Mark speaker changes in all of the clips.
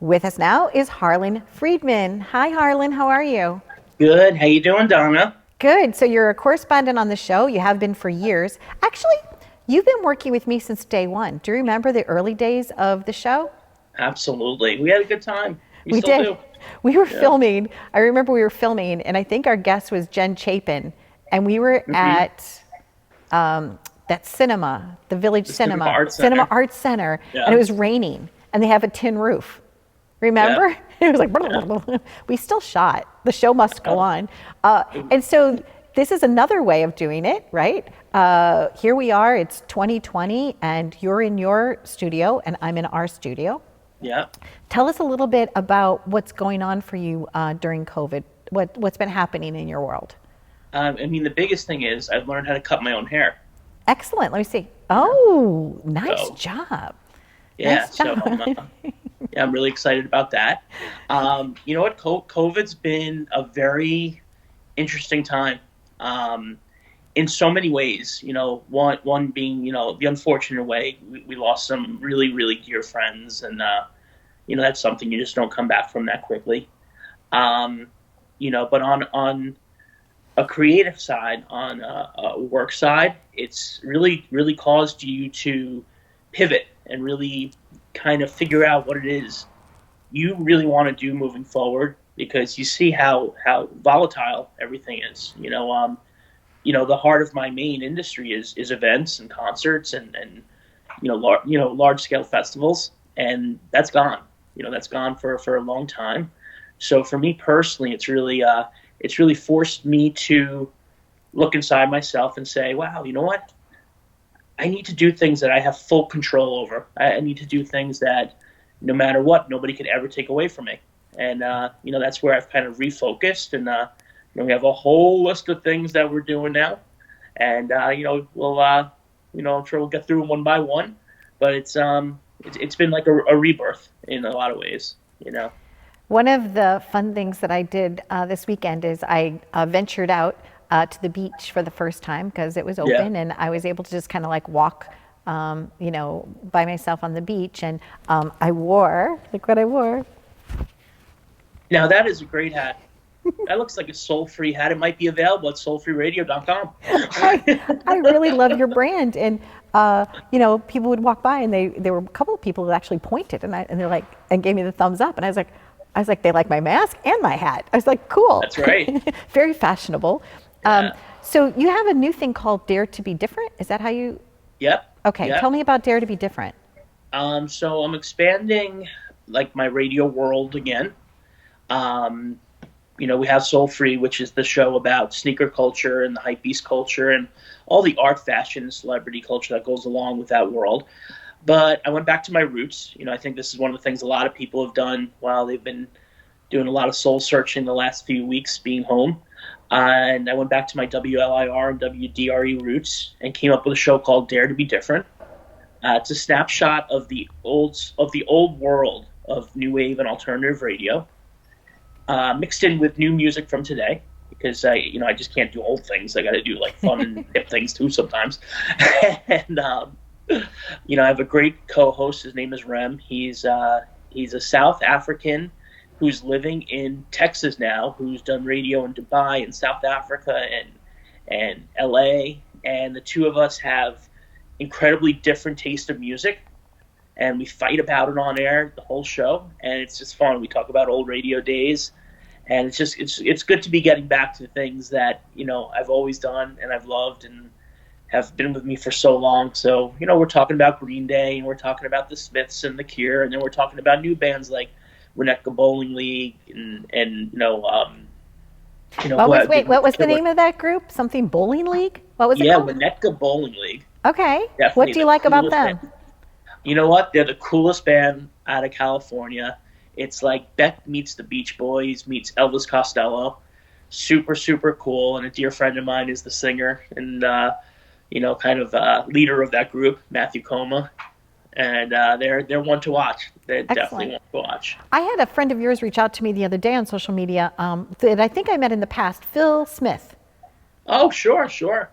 Speaker 1: With us now is Harlan Friedman. Hi, Harlan. How are you?
Speaker 2: Good. How you doing, Donna?
Speaker 1: Good. So you're a correspondent on the show. You have been for years. Actually, you've been working with me since day one. Do you remember the early days of the show?
Speaker 2: Absolutely. We had a good time. We
Speaker 1: We
Speaker 2: still
Speaker 1: did.
Speaker 2: do.
Speaker 1: We were
Speaker 2: Yeah.
Speaker 1: filming. I remember we were filming, and I think our guest was Jen Chapin, and we were
Speaker 2: hmm
Speaker 1: at that cinema, the Village
Speaker 2: The Cinema
Speaker 1: Cinema,
Speaker 2: Arts
Speaker 1: Cinema
Speaker 2: Center.
Speaker 1: Arts Center, and it
Speaker 2: Yeah.
Speaker 1: was raining, and they have a tin roof.
Speaker 2: Yeah.
Speaker 1: Remember? It was
Speaker 2: Yeah.
Speaker 1: like, we still shot. The show must go
Speaker 2: Oh,
Speaker 1: on.
Speaker 2: it-
Speaker 1: And so this is another way of doing it, right? Here we are, it's 2020, and you're in your studio, and I'm in our studio.
Speaker 2: yeah.
Speaker 1: Tell us a little bit about what's going on for you during COVID. What's been happening in your world?
Speaker 2: I mean, the biggest thing is I've learned how to cut my own hair.
Speaker 1: Excellent. Let me see. Oh, nice
Speaker 2: So,
Speaker 1: job.
Speaker 2: yeah.
Speaker 1: Nice
Speaker 2: So,
Speaker 1: job.
Speaker 2: yeah, I'm really excited about that. You know what? COVID's been a very interesting time. Um, in so many ways, one being, the unfortunate way, we lost some really, really dear friends, and that's something you just don't come back from that quickly. Um, but on a creative side, on a work side, it's really, really caused you to pivot and really kind of figure out what it is you really want to do moving forward, because you see how volatile everything is. The heart of my main industry is events and concerts and large scale festivals, and that's gone. That's gone for a long time. So for me personally, it's really forced me to look inside myself and say, wow, you know what? I need to do things that I have full control over. I need to do things that no matter what, nobody could ever take away from me. And that's where I've kind of refocused, and we have a whole list of things that we're doing now, and we'll I'm sure we'll get through them one by one, but it's been like a rebirth in a lot of ways.
Speaker 1: One of the fun things that I did this weekend is I ventured out to the beach for the first time because it was
Speaker 2: Yeah.
Speaker 1: open, and I was able to just kind of like walk, by myself on the beach. And look what I wore.
Speaker 2: Now that is a great hat. That looks like a soul-free hat. It might be available at soulfreeradio.com.
Speaker 1: I really love your brand. And, people would walk by, and there were a couple of people that actually pointed, and they're like, and gave me the thumbs up. And I was like, they like my mask and my hat. I was like, cool.
Speaker 2: That's right.
Speaker 1: Very fashionable.
Speaker 2: Yeah.
Speaker 1: So you have a new thing called Dare to be Different. Is that how you?
Speaker 2: Yep.
Speaker 1: Okay.
Speaker 2: Yep.
Speaker 1: Tell me about Dare to be Different.
Speaker 2: So I'm expanding like my radio world again. We have Soul Free, which is the show about sneaker culture and the hypebeast culture and all the art, fashion, and celebrity culture that goes along with that world. But I went back to my roots. I think this is one of the things a lot of people have done while they've been doing a lot of soul searching the last few weeks being home. And I went back to my WLIR and WDRE roots and came up with a show called Dare to be Different. It's a snapshot of the old world of new wave and alternative radio, mixed in with new music from today, because I just can't do old things. I got to do like fun and hip things too sometimes. And I have a great co-host. His name is Rem. He's a South African who's living in Texas now, who's done radio in Dubai and South Africa and LA. And the two of us have incredibly different taste of music, and we fight about it on air the whole show, and it's just fun. We talk about old radio days, and it's good to be getting back to things that I've always done and I've loved and have been with me for so long. So we're talking about Green Day, and we're talking about the Smiths and the Cure, and then we're talking about new bands like Winnetka Bowling League and
Speaker 1: What was the name of that group? Something Bowling League? What was it
Speaker 2: yeah,
Speaker 1: called?
Speaker 2: Winnetka Bowling League.
Speaker 1: Okay. What
Speaker 2: Definitely
Speaker 1: do you
Speaker 2: the
Speaker 1: like about
Speaker 2: coolest
Speaker 1: them?
Speaker 2: band. You know what? They're the coolest band out of California. It's like Beck meets the Beach Boys meets Elvis Costello. Super, super cool. And a dear friend of mine is the singer and, leader of that group, Matthew Coma. And they're one to watch. They're definitely one to watch.
Speaker 1: I had a friend of yours reach out to me the other day on social media that I think I met in the past, Phil Smith.
Speaker 2: Oh, sure, sure.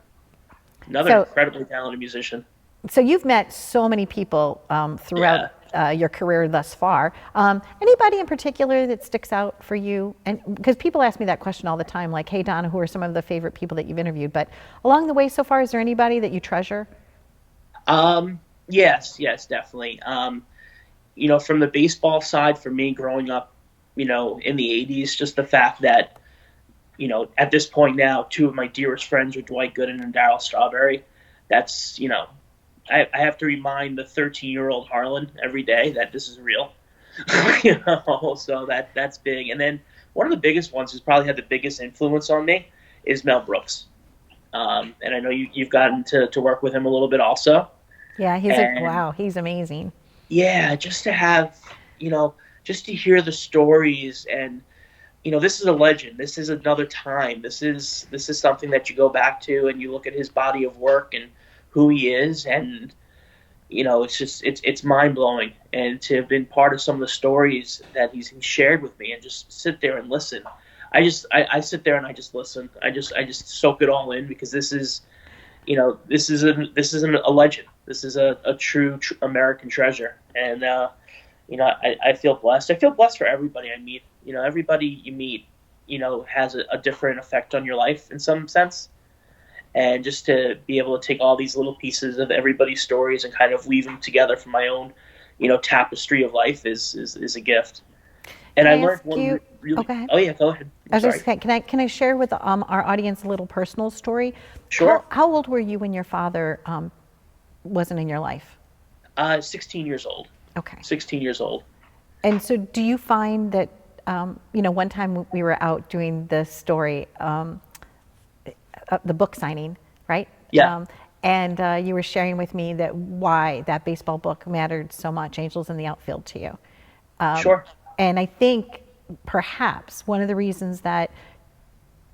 Speaker 2: Another
Speaker 1: So
Speaker 2: incredibly talented musician.
Speaker 1: So you've met so many people throughout
Speaker 2: Yeah.
Speaker 1: your career thus far. Anybody in particular that sticks out for you? And because people ask me that question all the time, like, hey, Donna, who are some of the favorite people that you've interviewed? But along the way so far, is there anybody that you treasure?
Speaker 2: Yes, definitely. From the baseball side, for me growing up, in the 80s, just the fact that, at this point now, two of my dearest friends are Dwight Gooden and Darryl Strawberry. That's, I have to remind the 13-year-old Harlan every day that this is real. So that's big. And then one of the biggest ones who's probably had the biggest influence on me is Mel Brooks. And I know you've gotten to work with him a little bit also.
Speaker 1: Yeah, wow, he's amazing.
Speaker 2: Yeah, just to have, just to hear the stories and, this is a legend. This is another time. This is something that you go back to and you look at his body of work and who he is, and it's mind blowing. And to have been part of some of the stories that he's shared with me and just sit there and listen. I sit there and I just listen. I just soak it all in, because this is a legend. This is a true American treasure, and I feel blessed. I feel blessed for everybody I meet. Everybody you meet, has a different effect on your life in some sense. And just to be able to take all these little pieces of everybody's stories and kind of weave them together for my own, tapestry of life is a gift. And I learned one really.
Speaker 1: Oh, go ahead.
Speaker 2: Oh yeah, go ahead.
Speaker 1: I was just saying, can I share with our audience a little personal story?
Speaker 2: Sure.
Speaker 1: How old were you when your father wasn't in your life?
Speaker 2: 16 years old.
Speaker 1: Okay.
Speaker 2: 16 years old.
Speaker 1: And so, do you find that one time we were out doing this story, the book signing, right?
Speaker 2: Yeah.
Speaker 1: And you were sharing with me that why that baseball book mattered so much, Angels in the Outfield, to you.
Speaker 2: Sure.
Speaker 1: And I think perhaps one of the reasons that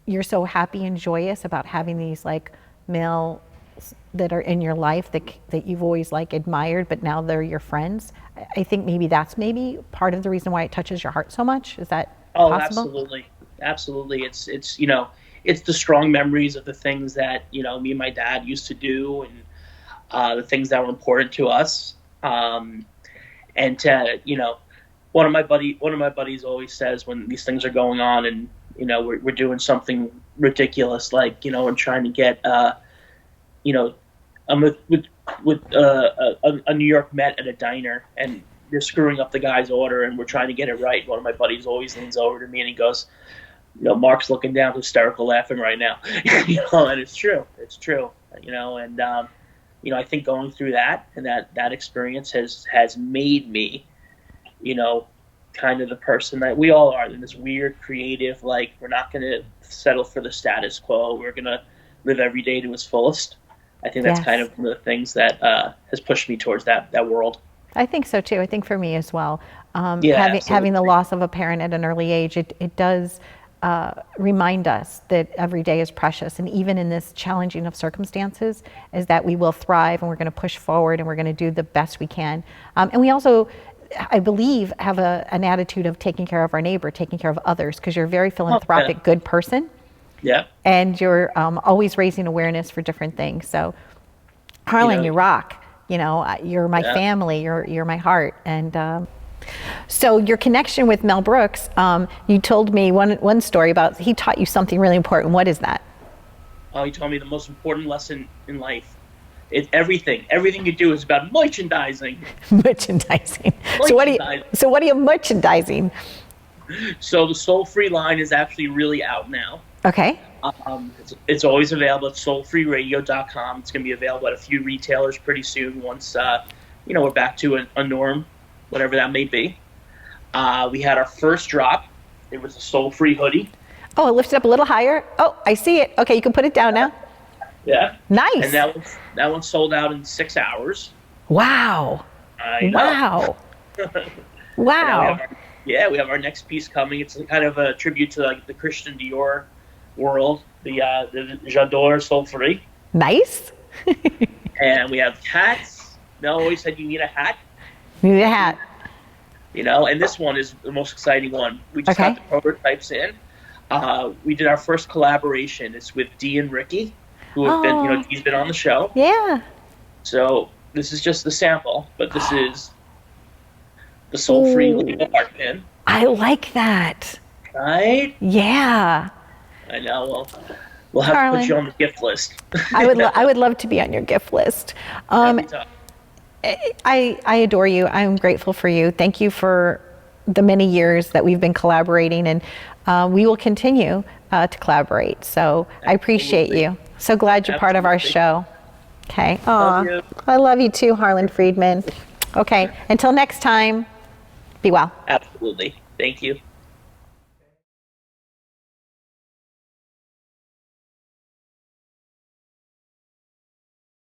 Speaker 1: you're so happy and joyous about having these like male that are in your life that you've always like admired, but now they're your friends. I think maybe that's part of the reason why it touches your heart so much. Is that possible?
Speaker 2: Absolutely. It's it's the strong memories of the things that me and my dad used to do, and the things that were important to us. And to one of my buddies always says when these things are going on and we're doing something ridiculous, like and trying to get I'm with a New York Met at a diner, and they're screwing up the guy's order, and we're trying to get it right. One of my buddies always leans over to me and he goes, Mark's looking down, hysterical laughing right now. And it's true. And I think going through that and that experience has made me, kind of the person that we all are, in this weird, creative, like, we're not going to settle for the status quo. We're going to live every day to its fullest. I think that's kind of one of the things that has pushed me towards that world.
Speaker 1: I think so too. I think for me as well.
Speaker 2: Having
Speaker 1: the loss of a parent at an early age, it does remind us that every day is precious, and even in this challenging of circumstances, is that we will thrive and we're going to push forward and we're going to do the best we can. And we also, I believe, have an attitude of taking care of our neighbor, taking care of others, because you're a very philanthropic, good person.
Speaker 2: Yeah.
Speaker 1: And you're always raising awareness for different things. So, Harlan, you rock. You're my family. You're my heart. And so your connection with Mel Brooks, you told me one story about he taught you something really important. What is that?
Speaker 2: Oh, he told me the most important lesson in life. Everything you do is about merchandising.
Speaker 1: Merchandising. So what are you merchandising?
Speaker 2: So the Soul Free line is actually really out now.
Speaker 1: Okay.
Speaker 2: It's always available at soulfreeradio.com. It's going to be available at a few retailers pretty soon once we're back to a norm, whatever that may be. We had our first drop. It was a Soul Free hoodie.
Speaker 1: Oh, it lifted up a little higher. Oh, I see it. Okay, you can put it down now.
Speaker 2: Yeah.
Speaker 1: Nice.
Speaker 2: And that one sold out in 6 hours.
Speaker 1: Wow.
Speaker 2: I know.
Speaker 1: Wow.
Speaker 2: We have our next piece coming. It's kind of a tribute to the Christian Dior world, the J'adore Soul Free.
Speaker 1: Nice.
Speaker 2: And we have hats. Mel always said you need a hat.
Speaker 1: You need a hat.
Speaker 2: And this one is the most exciting one. We just got the prototypes in. We did our first collaboration. It's with Dee and Ricky, who have been, Dee's been on the show.
Speaker 1: Yeah.
Speaker 2: So this is just the sample, but this is the soul-free
Speaker 1: Ooh.
Speaker 2: Lego art pin,
Speaker 1: I like that.
Speaker 2: right?
Speaker 1: Yeah.
Speaker 2: I know. Well, we'll have to put you
Speaker 1: Harlan,
Speaker 2: on the gift list.
Speaker 1: I would love to be on your gift list.
Speaker 2: That'd be tough.
Speaker 1: I adore you. I'm grateful for you. Thank you for the many years that we've been collaborating, and we will continue to collaborate. So I appreciate
Speaker 2: Absolutely.
Speaker 1: you. So glad you're part of our
Speaker 2: Absolutely.
Speaker 1: show. Okay.
Speaker 2: Love
Speaker 1: Aw,
Speaker 2: you.
Speaker 1: I love you too, Harlan Friedman. Okay. Until next time, be well.
Speaker 2: Absolutely. Thank you.